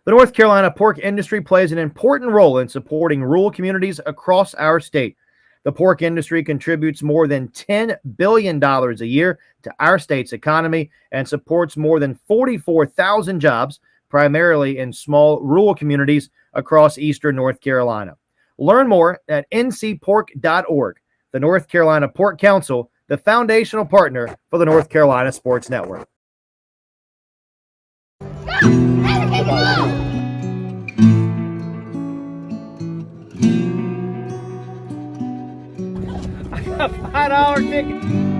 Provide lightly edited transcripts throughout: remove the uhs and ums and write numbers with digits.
The North Carolina pork industry plays an important role in supporting rural communities across our state. The pork industry contributes more than $10 billion a year to our state's economy and supports more than 44,000 jobs, primarily in small rural communities across eastern North Carolina. Learn more at ncpork.org. The North Carolina Pork Council, the foundational partner for the North Carolina Sports Network. I got $5 ticket.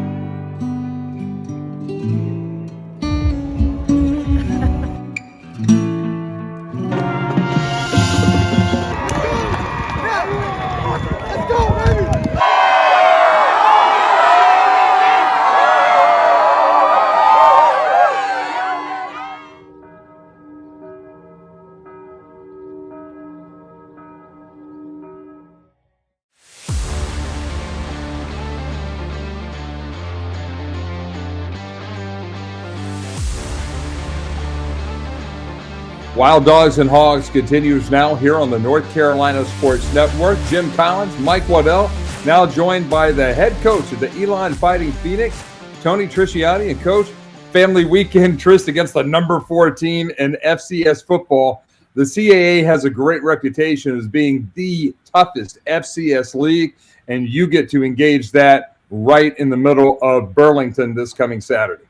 Wild Dogs and Hogs continues now here on the North Carolina Sports Network. Jim Collins, Mike Waddell, now joined by the head coach of the Elon Fighting Phoenix, Tony Trisciani, and coach, family weekend tryst against the number 4 team in FCS football. The CAA has a great reputation as being the toughest FCS league, and you get to engage that right in the middle of Burlington this coming Saturday.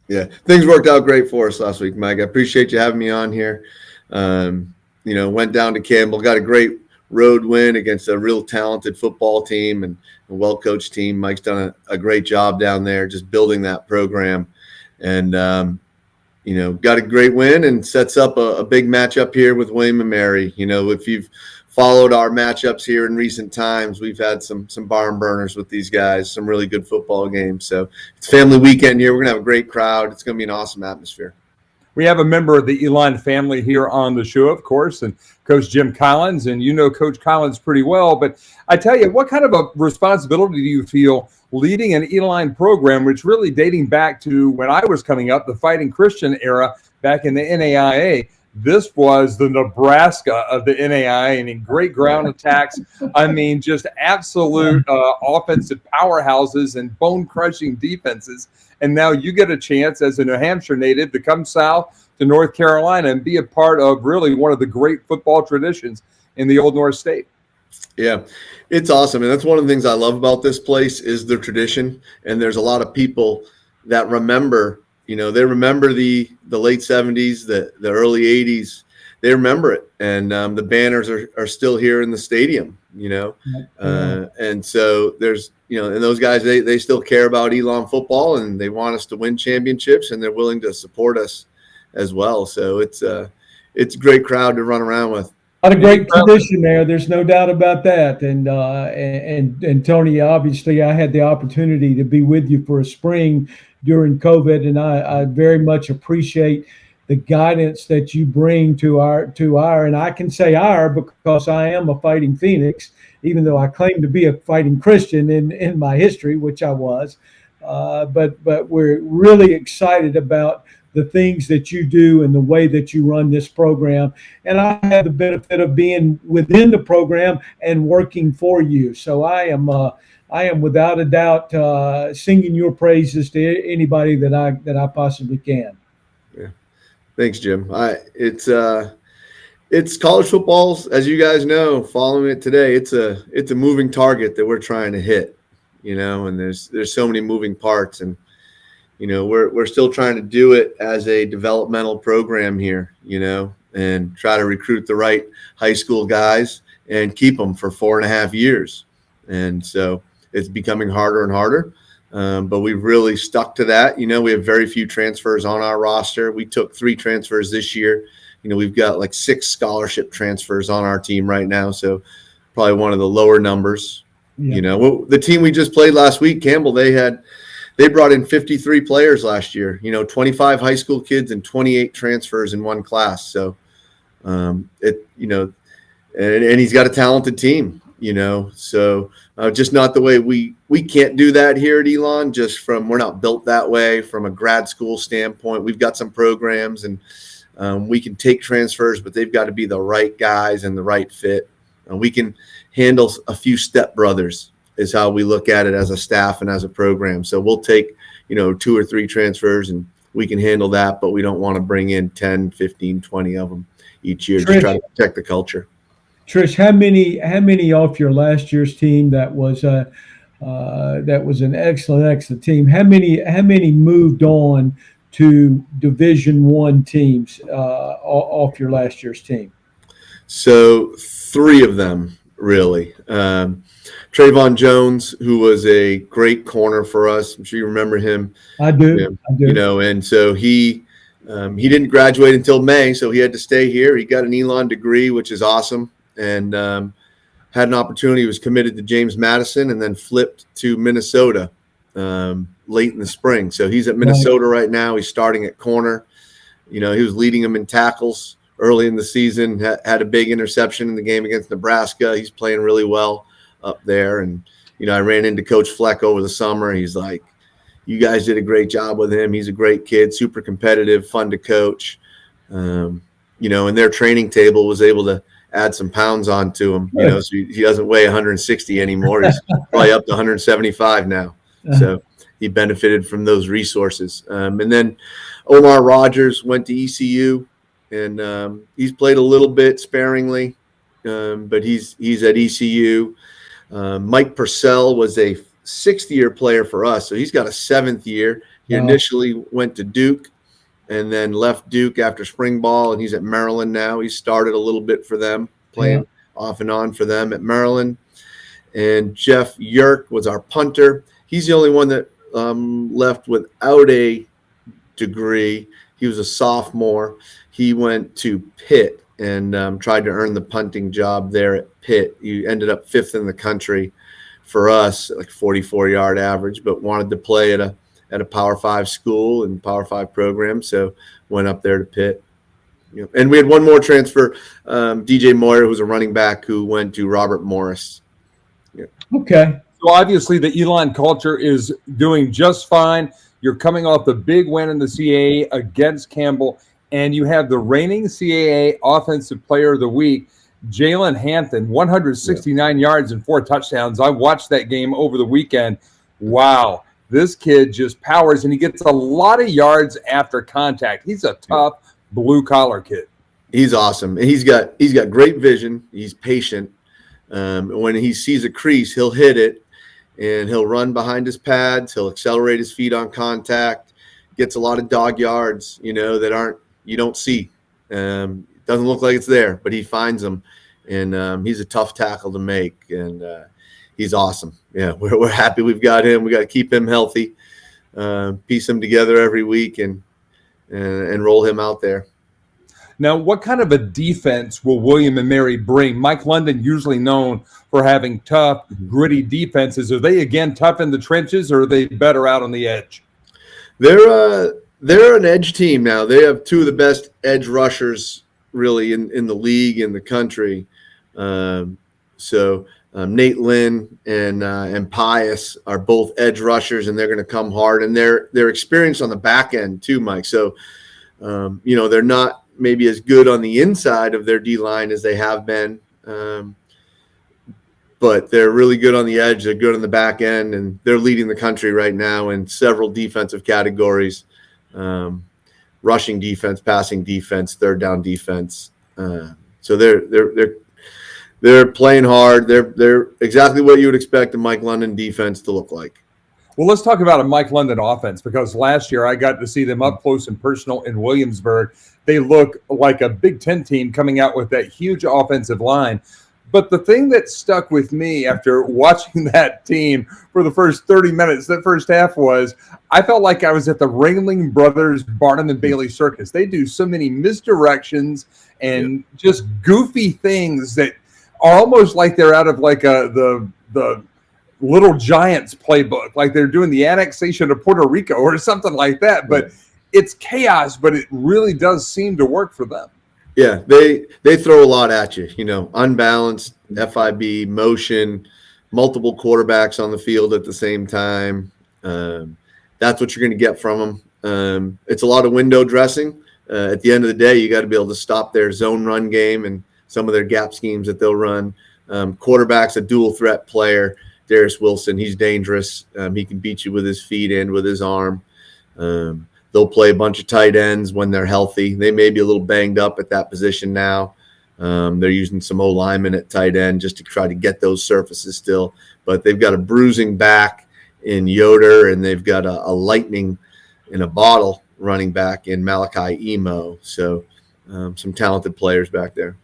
Yeah, things worked out great for us last week, Mike. I appreciate you having me on here. Went down to Campbell, got a great road win against a real talented football team and a well-coached team. Mike's done a great job down there just building that program. And, got a great win and sets up a big matchup here with William and Mary. If you've followed our matchups here in recent times, we've had some barn burners with these guys, some really good football games. So it's family weekend here. We're going to have a great crowd. It's going to be an awesome atmosphere. We have a member of the Elon family here on the show, of course, and Coach Jim Collins, and you know Coach Collins pretty well. But I tell you, what kind of a responsibility do you feel leading an Elon program, which really dating back to when I was coming up, the Fighting Christian era back in the NAIA? This was the Nebraska of the NAIA, and in great ground attacks. I mean, just absolute offensive powerhouses and bone-crushing defenses. And now you get a chance as a New Hampshire native to come south to North Carolina and be a part of really one of the great football traditions in the Old North State. Yeah, it's awesome. And that's one of the things I love about this place is the tradition. And there's a lot of people that remember, they remember the late 70s, the early 80s. They remember it. And the banners are still here in the stadium, and so there's, and those guys, they still care about Elon football and they want us to win championships and they're willing to support us as well. So it's a great crowd to run around with. A lot of great tradition there. There's no doubt about that. And Tony, obviously I had the opportunity to be with you for a spring during COVID, and I very much appreciate the guidance that you bring to our, and I can say our because I am a Fighting Phoenix, even though I claim to be a Fighting Christian in my history, which I was. But we're really excited about the things that you do and the way that you run this program. And I have the benefit of being within the program and working for you. So I am without a doubt singing your praises to anybody that I possibly can. Yeah, thanks, Jim. It's college football, as you guys know. Following it today, it's a moving target that we're trying to hit. And there's so many moving parts, and we're still trying to do it as a developmental program here. And try to recruit the right high school guys and keep them for 4.5 years. And so it's becoming harder and harder, but we've really stuck to that. We have very few transfers on our roster. We took 3 transfers this year. We've got like 6 scholarship transfers on our team right now, so probably one of the lower numbers. Yeah. The team we just played last week, Campbell, they brought in 53 players last year. 25 high school kids and 28 transfers in one class. So, and he's got a talented team. So just not the way we can't do that here at Elon, we're not built that way from a grad school standpoint. We've got some programs and We can take transfers, but they've got to be the right guys and the right fit. We can handle a few stepbrothers is how we look at it as a staff and as a program. So we'll take, 2 or 3 transfers and we can handle that, but we don't want to bring in 10, 15, 20 of them each year to try to protect the culture. Trish, how many off your last year's team that was an excellent team? How many moved on to Division I teams off your last year's team? So 3 of them, really. Trayvon Jones, who was a great corner for us. I'm sure you remember him. I do. And so he didn't graduate until May, so he had to stay here. He got an Elon degree, which is awesome, and had an opportunity. He was committed to James Madison and then flipped to Minnesota late in the spring. So he's at Minnesota right now. He's starting at corner. He was leading them in tackles early in the season, had a big interception in the game against Nebraska. He's playing really well up there. And, I ran into Coach Fleck over the summer. He's like, you guys did a great job with him. He's a great kid, super competitive, fun to coach. And their training table was able to add some pounds onto him, so he doesn't weigh 160 anymore. He's probably up to 175 now. So he benefited from those resources. And then Omar Rogers went to ECU, and he's played a little bit sparingly, but he's at ECU. Mike Purcell was a 6th-year player for us, so he's got a 7th year. He initially went to Duke and then left Duke after spring ball, and he's at Maryland now. He started a little bit for them, playing off and on for them at Maryland. And Jeff Yerk was our punter. He's the only one that left without a degree. He was a sophomore. He went to Pitt and tried to earn the punting job there at Pitt. He ended up 5th in the country for us, like 44-yard average, but wanted to play at a Power 5 school and Power 5 program, so went up there to Pitt. And we had one more transfer, DJ Moyer, who's a running back, who went to Robert Morris. Okay. So obviously the Elon culture is doing just fine. You're coming off the big win in the CAA against Campbell, and you have the reigning CAA Offensive Player of the Week, Jalen Hampton, 169 yards and 4 touchdowns. I watched that game over the weekend. Wow, this kid just powers, and he gets a lot of yards after contact. He's a tough blue-collar kid. He's awesome. And he's got great vision. He's patient. When he sees a crease, he'll hit it, and he'll run behind his pads. He'll accelerate his feet on contact. Gets a lot of dog yards, that you don't see. Doesn't look like it's there, but he finds them, and he's a tough tackle to make, and he's awesome. Yeah, we're happy we've got him. We got to keep him healthy, piece him together every week, and roll him out there. Now, what kind of a defense will William and Mary bring? Mike London, usually known for having tough, gritty defenses. Are they, again, tough in the trenches, or are they better out on the edge? They're an edge team now. They have 2 of the best edge rushers, really, in the league, in the country. So Nate Lynn and Pius are both edge rushers, and they're going to come hard. And they're experienced on the back end too, Mike. So, they're not maybe as good on the inside of their D-line as they have been. But they're really good on the edge. They're good on the back end, and they're leading the country right now in several defensive categories. Rushing defense, passing defense, third down defense. So they're playing hard. They're exactly what you would expect a Mike London defense to look like. Well, let's talk about a Mike London offense, because last year I got to see them up close and personal in Williamsburg. They look like a Big Ten team coming out with that huge offensive line. But the thing that stuck with me after watching that team for the first 30 minutes, that first half, was I felt like I was at the Ringling Brothers Barnum and Bailey Circus. They do so many misdirections and just goofy things that are almost like they're out of like the Little Giants playbook, like they're doing the annexation of Puerto Rico or something like that. But it's chaos, but it really does seem to work for them. Yeah, they throw a lot at you, unbalanced, FIB, motion, multiple quarterbacks on the field at the same time. That's what you're going to get from them. It's a lot of window dressing. at the end of the day, you got to be able to stop their zone run game and some of their gap schemes that they'll run. Quarterback's a dual threat player. Darius Wilson, he's dangerous. He can beat you with his feet and with his arm. They'll play a bunch of tight ends when they're healthy. They may be a little banged up at that position now. They're using some O-linemen at tight end just to try to get those surfaces still. But they've got a bruising back in Yoder, and they've got a lightning in a bottle running back in Malachi Emo. So some talented players back there.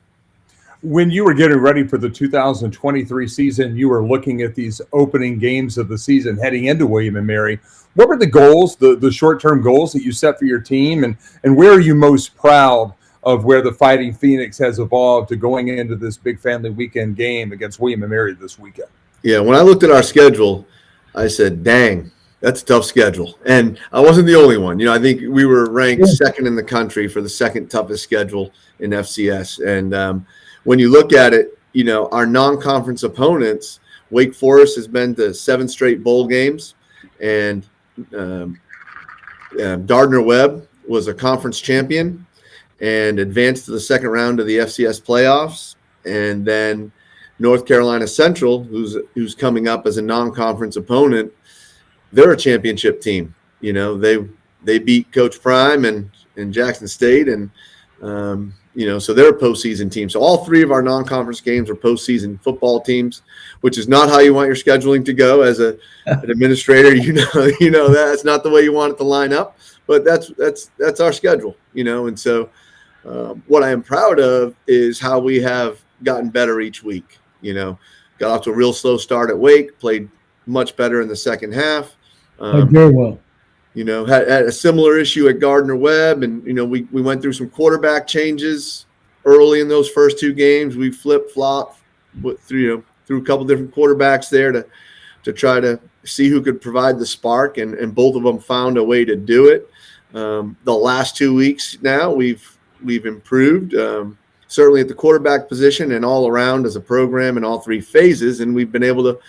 When you were getting ready for the 2023 season, you were looking at these opening games of the season heading into William & Mary. What were the goals, the short-term goals that you set for your team, and where are you most proud of where the Fighting Phoenix has evolved to going into this big family weekend game against William & Mary this weekend? Yeah, when I looked at our schedule, I said, dang, that's a tough schedule. And I wasn't the only one. I think we were ranked second in the country for the second toughest schedule in FCS. And when you look at it, our non-conference opponents, Wake Forest has been to 7 straight bowl games, and Gardner-Webb was a conference champion and advanced to the second round of the FCS playoffs. And then North Carolina Central, who's coming up as a non-conference opponent, they're a championship team. They beat Coach Prime and Jackson State, and so they're a postseason team. So all 3 of our non-conference games are postseason football teams, which is not how you want your scheduling to go as an administrator. That's not the way you want it to line up, but that's our schedule. And so what I am proud of is how we have gotten better each week. Got off to a real slow start at Wake, played much better in the second half. Very well. Had a similar issue at Gardner-Webb, and, we went through some quarterback changes early in those first 2 games. We flip-flopped through a couple different quarterbacks there to try to see who could provide the spark, and both of them found a way to do it. The last 2 weeks now, we've improved, certainly at the quarterback position and all around as a program in all 3 phases, and we've been able to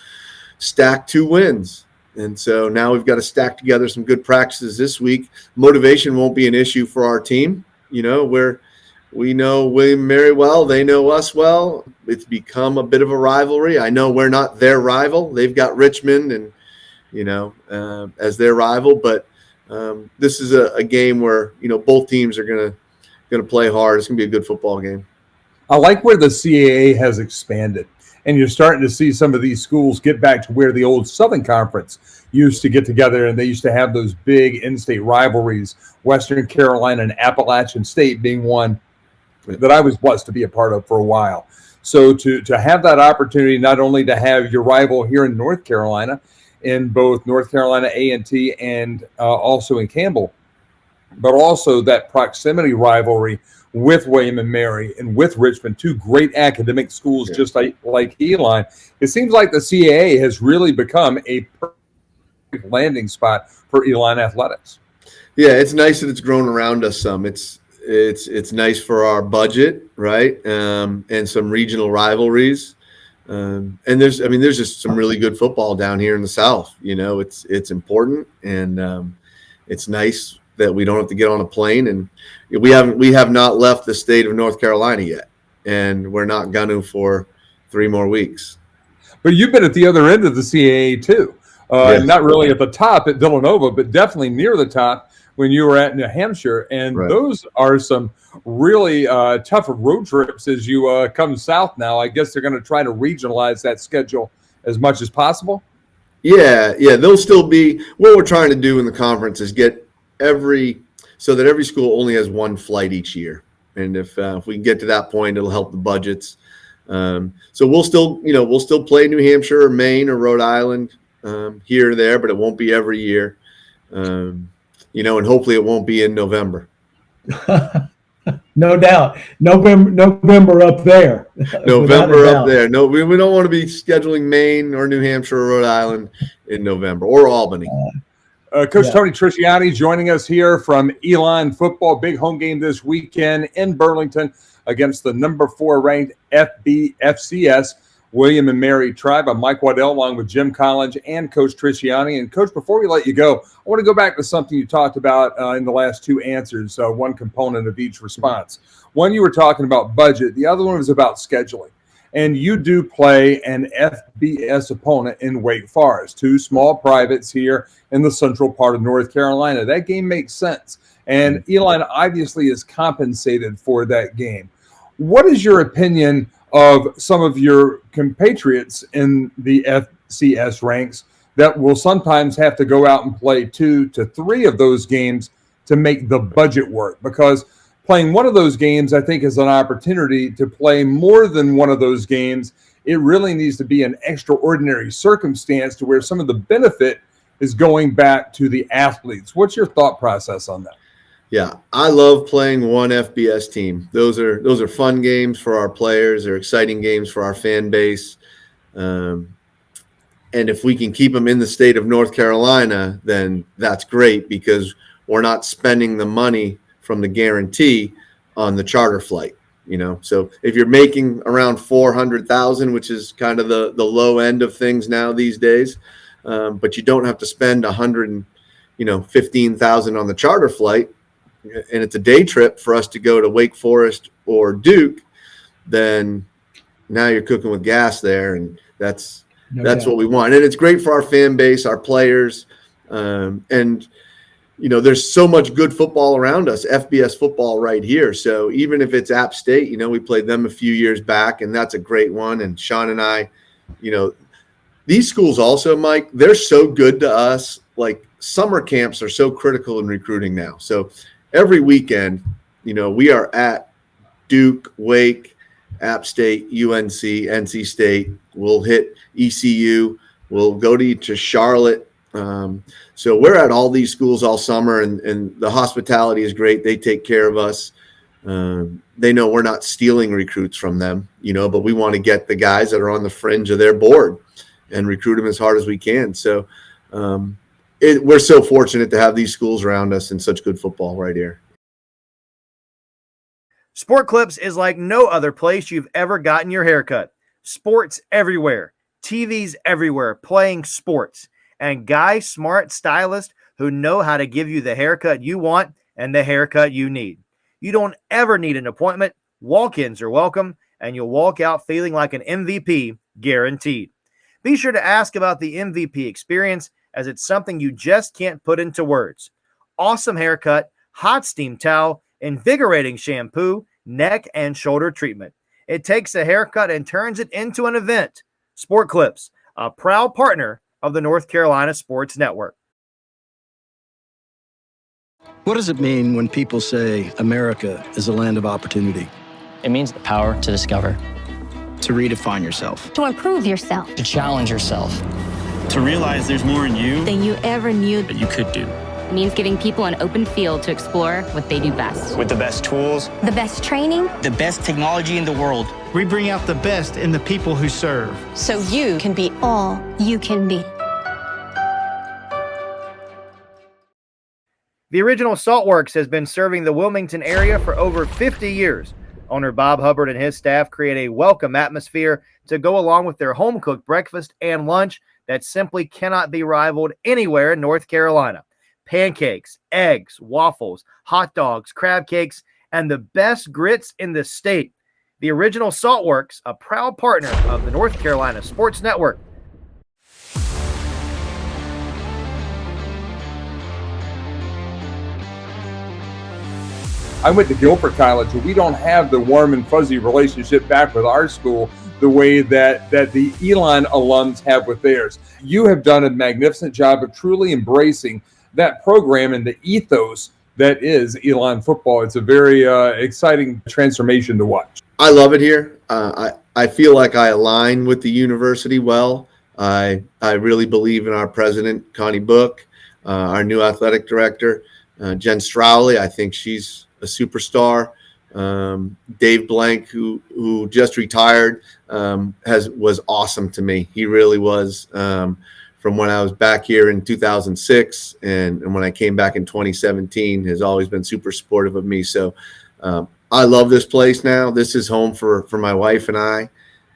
stack 2 wins. And so now we've got to stack together some good practices this week. Motivation won't be an issue for our team. We know William & Mary well. They know us well. It's become a bit of a rivalry. I know we're not their rival. They've got Richmond and, as their rival. But this is a game where, both teams are going to play hard. It's going to be a good football game. I like where the CAA has expanded. And you're starting to see some of these schools get back to where the old Southern Conference used to get together, and they used to have those big in-state rivalries, Western Carolina and Appalachian State being one that I was blessed to be a part of for a while. So to have that opportunity, not only to have your rival here in North Carolina, in both North Carolina A&T and also in Campbell, but also that proximity rivalry with William & Mary and with Richmond, 2 great academic schools just like Elon. It seems like the CAA has really become a perfect landing spot for Elon Athletics. Yeah, it's nice that it's grown around us some. It's nice for our budget, right? And some regional rivalries. And there's just some really good football down here in the South. It's important, and it's nice that we don't have to get on a plane, and we have not left the state of North Carolina yet, and we're not going to for 3 more weeks. But you've been at the other end of the CAA too, Yes. Not really at the top at Villanova, but definitely near the top when you were at New Hampshire, and Right. Those are some really tough road trips as you come south now. I guess they're going to try to regionalize that schedule as much as possible. Yeah, they'll still be. What we're trying to do in the conference is get so that every school only has 1 flight each year, and if we can get to that point, it'll help the budgets. So we'll still play New Hampshire or Maine or Rhode Island here or there, but it won't be every year. And hopefully it won't be in November. No doubt. November up there. November up there. No, we don't want to be scheduling Maine or New Hampshire or Rhode Island in November, or Albany. Coach Tony Trisciani joining us here from Elon Football. Big home game this weekend in Burlington against the number 4 ranked FCS. William and Mary Tribe. I'm Mike Waddell along with Jim Collins and Coach Trisciani. And Coach, before we let you go, I want to go back to something you talked about in the last two answers, one component of each response. One, you were talking about budget. The other one was about scheduling. And you do play an FBS opponent in Wake Forest, two small privates here in the central part of North Carolina. That game makes sense. And Elon obviously is compensated for that game. What is your opinion of some of your compatriots in the FCS ranks that will sometimes have to go out and play 2 to 3 of those games to make the budget work? Because playing one of those games, I think, is an opportunity to play more than one of those games. It really needs to be an extraordinary circumstance to where some of the benefit is going back to the athletes. What's your thought process on that? Yeah, I love playing one FBS team. Those are fun games for our players. They're exciting games for our fan base. And if we can keep them in the state of North Carolina, then that's great because we're not spending the money from the guarantee on the charter flight. So if you're making around $400,000, which is kind of the low end of things now these days, but you don't have to spend $115,000 on the charter flight, and it's a day trip for us to go to Wake Forest or Duke, then now you're cooking with gas there, and that's what we want. And it's great for our fan base, our players, and there's so much good football around us, FBS football right here. So even if it's App State, we played them a few years back, and that's a great one. And Sean and I, these schools also, Mike, they're so good to us. Like summer camps are so critical in recruiting now. So every weekend, we are at Duke, Wake, App State, UNC, NC State. We'll hit ECU. We'll go to Charlotte. So we're at all these schools all summer, and the hospitality is great. They take care of us. They know we're not stealing recruits from them, but we want to get the guys that are on the fringe of their board and recruit them as hard as we can. So we're so fortunate to have these schools around us and such good football right here. Sport Clips is like no other place you've ever gotten your haircut. Sports everywhere, TVs everywhere, playing sports, and guys, smart stylists who know how to give you the haircut you want and the haircut you need. You don't ever need an appointment. Walk-ins are welcome, and you'll walk out feeling like an MVP, guaranteed. Be sure to ask about the MVP experience, as it's something you just can't put into words. Awesome haircut, hot steam towel, invigorating shampoo, neck and shoulder treatment. It takes a haircut and turns it into an event. Sport Clips, a proud partner of the North Carolina Sports Network. What does it mean when people say America is a land of opportunity? It means the power to discover, To redefine yourself. To improve yourself. to challenge yourself. To realize there's more in you Than you ever knew. that you could do. It means giving people an open field to explore what they do best. With the best tools, The best training. the best technology in the world. We bring out the best in the people who serve. So you can be all you can be. The original Saltworks has been serving the Wilmington area for over 50 years. Owner Bob Hubbard and his staff create a welcome atmosphere to go along with their home-cooked breakfast and lunch that simply cannot be rivaled anywhere in North Carolina. Pancakes, eggs, waffles, hot dogs, crab cakes, and the best grits in the state. The original Saltworks, a proud partner of the North Carolina Sports Network. I went to Guilford College, and we don't have the warm and fuzzy relationship back with our school the way that the Elon alums have with theirs. You have done a magnificent job of truly embracing that program and the ethos that is Elon football. It's a very exciting transformation to watch. I love it here. I feel like I align with the university well. I really believe in our president, Connie Book, our new athletic director, Jen Strowley. I think she's a superstar. Dave Blank, who just retired, was awesome to me. He really was. From when I was back here in 2006 and when I came back in 2017, has always been super supportive of me. So I love this place now. This is home for my wife and I.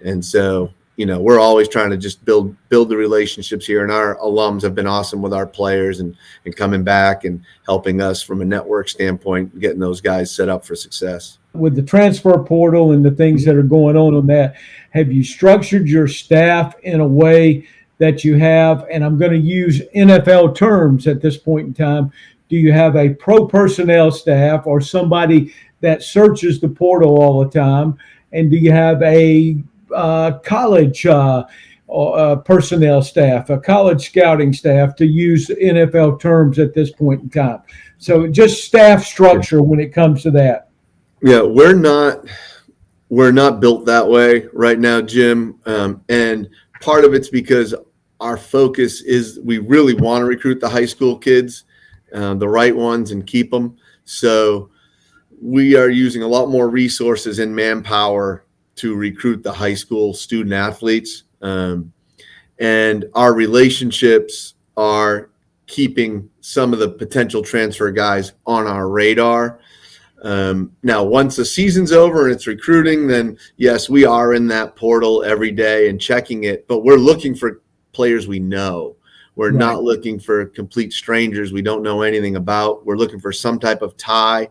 And so, we're always trying to just build the relationships here, and our alums have been awesome with our players and coming back and helping us from a network standpoint, getting those guys set up for success. With the transfer portal and the things that are going on that, have you structured your staff in a way that you have, and I'm going to use NFL terms at this point in time, do you have a pro personnel staff or somebody that searches the portal all the time? And do you have a college personnel staff, a college scouting staff, to use NFL terms at this point in time? So just staff structure when it comes to that. Yeah, we're not built that way right now, Jim. And part of it's because our focus is we really want to recruit the high school kids, the right ones, and keep them. So we are using a lot more resources and manpower to recruit the high school student athletes. And our relationships are keeping some of the potential transfer guys on our radar. Now, once the season's over and it's recruiting, then yes, we are in that portal every day and checking it, but we're looking for players we know. We're not looking for complete strangers we don't know anything about. We're looking for some type of tie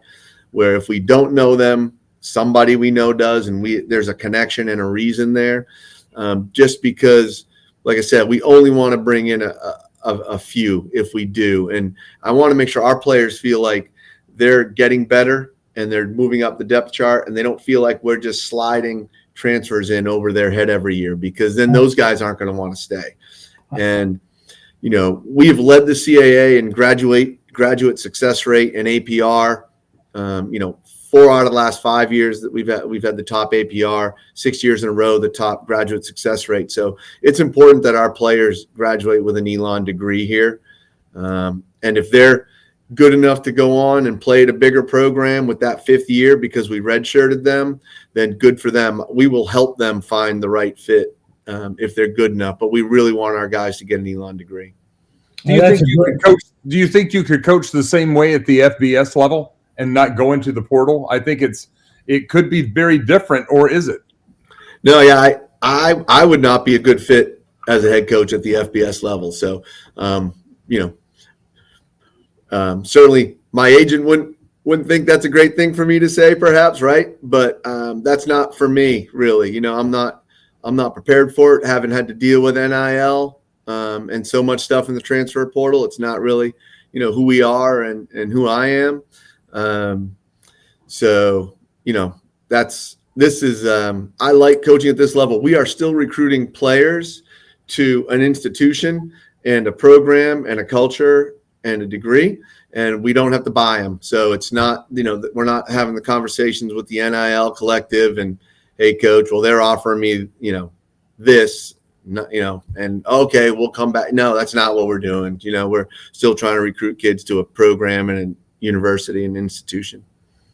where if we don't know them, somebody we know does, and there's a connection and a reason there. Just because, like I said, we only want to bring in a few if we do. And I want to make sure our players feel like they're getting better and they're moving up the depth chart, and they don't feel like we're just sliding transfers in over their head every year, because then those guys aren't going to want to stay. And, we've led the CAA in graduate success rate and APR. 4 out of the last 5 years that we've had the top APR, 6 years in a row, the top graduate success rate. So it's important that our players graduate with an Elon degree here. And if they're good enough to go on and play at a bigger program with that 5th year because we redshirted them, then good for them. We will help them find the right fit if they're good enough. But we really want our guys to get an Elon degree. Do you think you could coach the same way at the FBS level and not go into the portal? I think it could be very different, or is it? No, yeah, I would not be a good fit as a head coach at the FBS level. So, certainly my agent wouldn't think that's a great thing for me to say, perhaps, right? But that's not for me, really. I'm not prepared for it. Haven't had to deal with NIL and so much stuff in the transfer portal. It's not really, who we are and who I am. I like coaching at this level. We are still recruiting players to an institution and a program and a culture and a degree, and we don't have to buy them. So it's not, we're not having the conversations with the NIL collective and, hey, coach, well, they're offering me, this, and okay, we'll come back. No, that's not what we're doing. We're still trying to recruit kids to a program and a university and institution.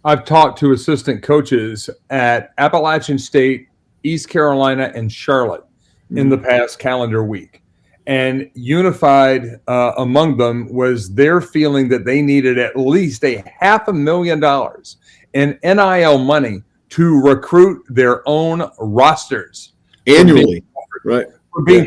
I've talked to assistant coaches at Appalachian State, East Carolina, and Charlotte in the past calendar week. And unified among them was their feeling that they needed at least $500,000 in NIL money to recruit their own rosters annually, right? For being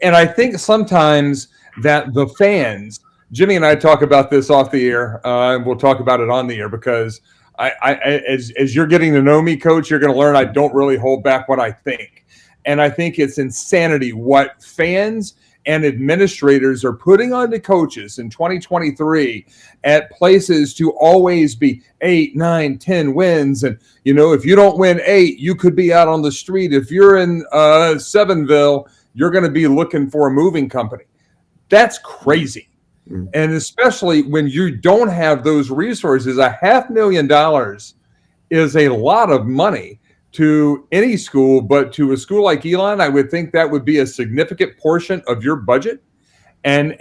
and I think sometimes that the fans, Jimmy and I talk about this off the air, and we'll talk about it on the air, because as you're getting to know me, Coach, you're going to learn I don't really hold back what I think. And I think it's insanity what fans and administrators are putting on the coaches in 2023 at places to always be 8, 9, 10 wins. And, if you don't win 8, you could be out on the street. If you're in Sevenville, you're going to be looking for a moving company. That's crazy. And especially when you don't have those resources, $500,000 is a lot of money to any school, but to a school like Elon, I would think that would be a significant portion of your budget. And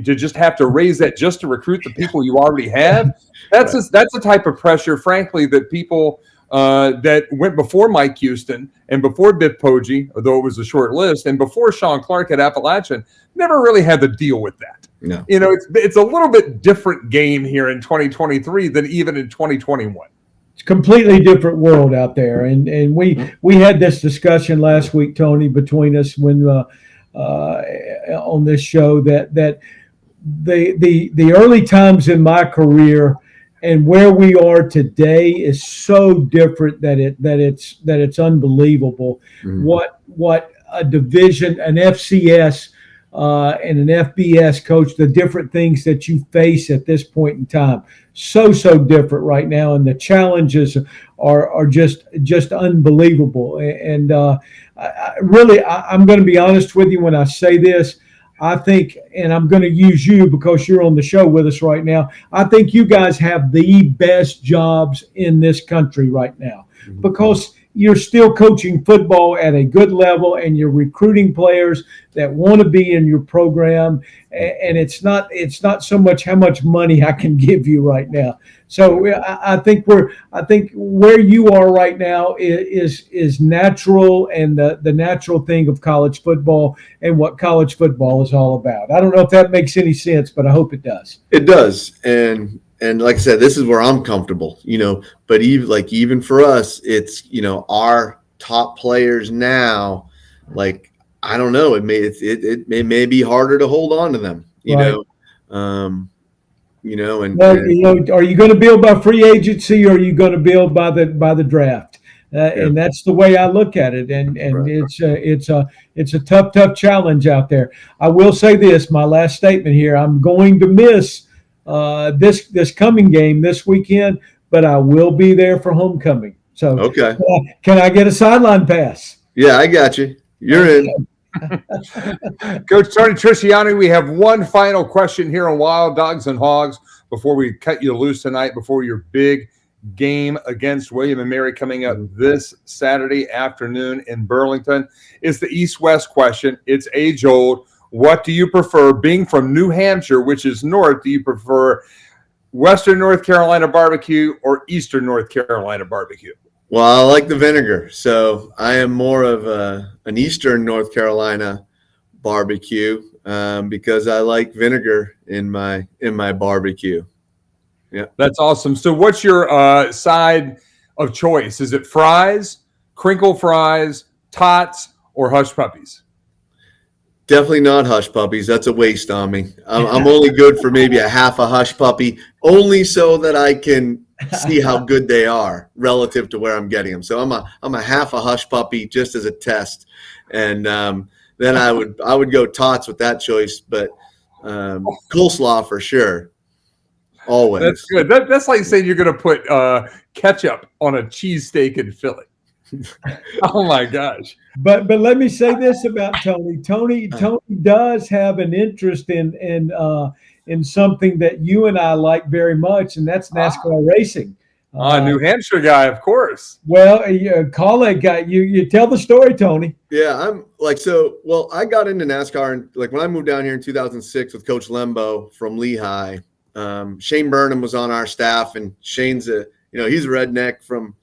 to just have to raise that just to recruit the people you already have, that's a type of pressure, frankly, that people that went before Mike Houston and before Biff Poggi, although it was a short list, and before Sean Clark at Appalachian, never really had to deal with that. No. It's a little bit different game here in 2023 than even in 2021. It's completely different world out there. And we had this discussion last week, Tony, between us when on this show that the early times in my career and where we are today is so different that it's unbelievable. What a division, an FCS and an FBS coach, the different things that you face at this point in time, so different right now, and the challenges are just unbelievable. And I'm going to be honest with you when I say this. I think, and I'm going to use you because you're on the show with us right now, I think you guys have the best jobs in this country right now, because you're still coaching football at a good level and you're recruiting players that want to be in your program. And it's not so much how much money I can give you right now. So I think where you are right now is natural, and the natural thing of college football and what college football is all about. I don't know if that makes any sense, but I hope it does. It does. And like I said, this is where I'm comfortable, but even for us, it's, our top players now, like, I don't know, it may be harder to hold on to them, right. Are you going to build by free agency, or are you going to build by the draft? And that's the way I look at it. And right. It's a tough challenge out there. I will say this, my last statement here, I'm going to miss this coming game this weekend, but I will be there for homecoming. So okay, can I get a sideline pass? Yeah, I got you. You're in. Coach Tony Trisciani, we have one final question here on Wild Dogs and Hogs before we cut you loose tonight, before your big game against William and Mary coming up this Saturday afternoon in Burlington. It's the East-West question. It's age-old. What do you prefer? Being from New Hampshire, which is north, do you prefer Western North Carolina barbecue or Eastern North Carolina barbecue? Well, I like the vinegar, so I am more of an Eastern North Carolina barbecue because I like vinegar in my barbecue. Yeah, that's awesome. So, what's your side of choice? Is it fries, crinkle fries, tots, or hush puppies? Definitely not hush puppies. That's a waste on me. I'm only good for maybe a half a hush puppy, only so that I can see how good they are relative to where I'm getting them. So I'm a half a hush puppy just as a test, and then I would go tots with that choice. But coleslaw for sure, always. That's good. That's like saying you're going to put ketchup on a cheesesteak in Philly. Oh my gosh! But let me say this about Tony. Tony does have an interest in something that you and I like very much, and that's NASCAR racing. New Hampshire guy, of course. Well, call that guy. You tell the story, Tony. Yeah, I got into NASCAR, and like when I moved down here in 2006 with Coach Lembo from Lehigh. Shane Burnham was on our staff, and Shane's he's a redneck from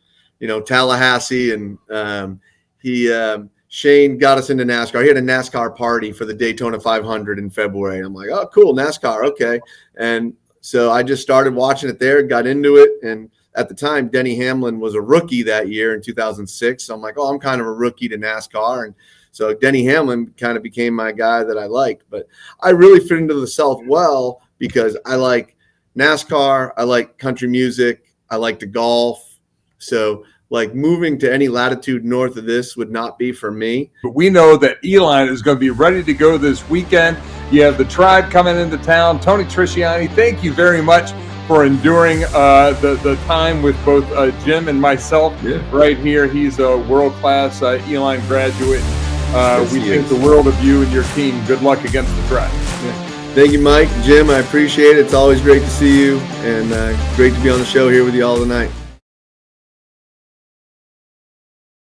Tallahassee, and Shane got us into NASCAR. He had a NASCAR party for the Daytona 500 in February. I'm like, oh, cool, NASCAR, okay. And so I just started watching it there, got into it, and at the time, Denny Hamlin was a rookie that year in 2006. So I'm like, oh, I'm kind of a rookie to NASCAR, and so Denny Hamlin kind of became my guy that I liked. But I really fit into the South well because I like NASCAR, I like country music, I like to golf. So like moving to any latitude north of this would not be for me. But we know that Elon is going to be ready to go this weekend. You have the tribe coming into town. Tony Trisciani, thank you very much for enduring the time with both Jim and myself right here. He's a world-class Elon graduate. We think the world of you and your team. Good luck against the tribe. Yeah. Thank you, Mike. Jim, I appreciate it. It's always great to see you, and great to be on the show here with you all tonight.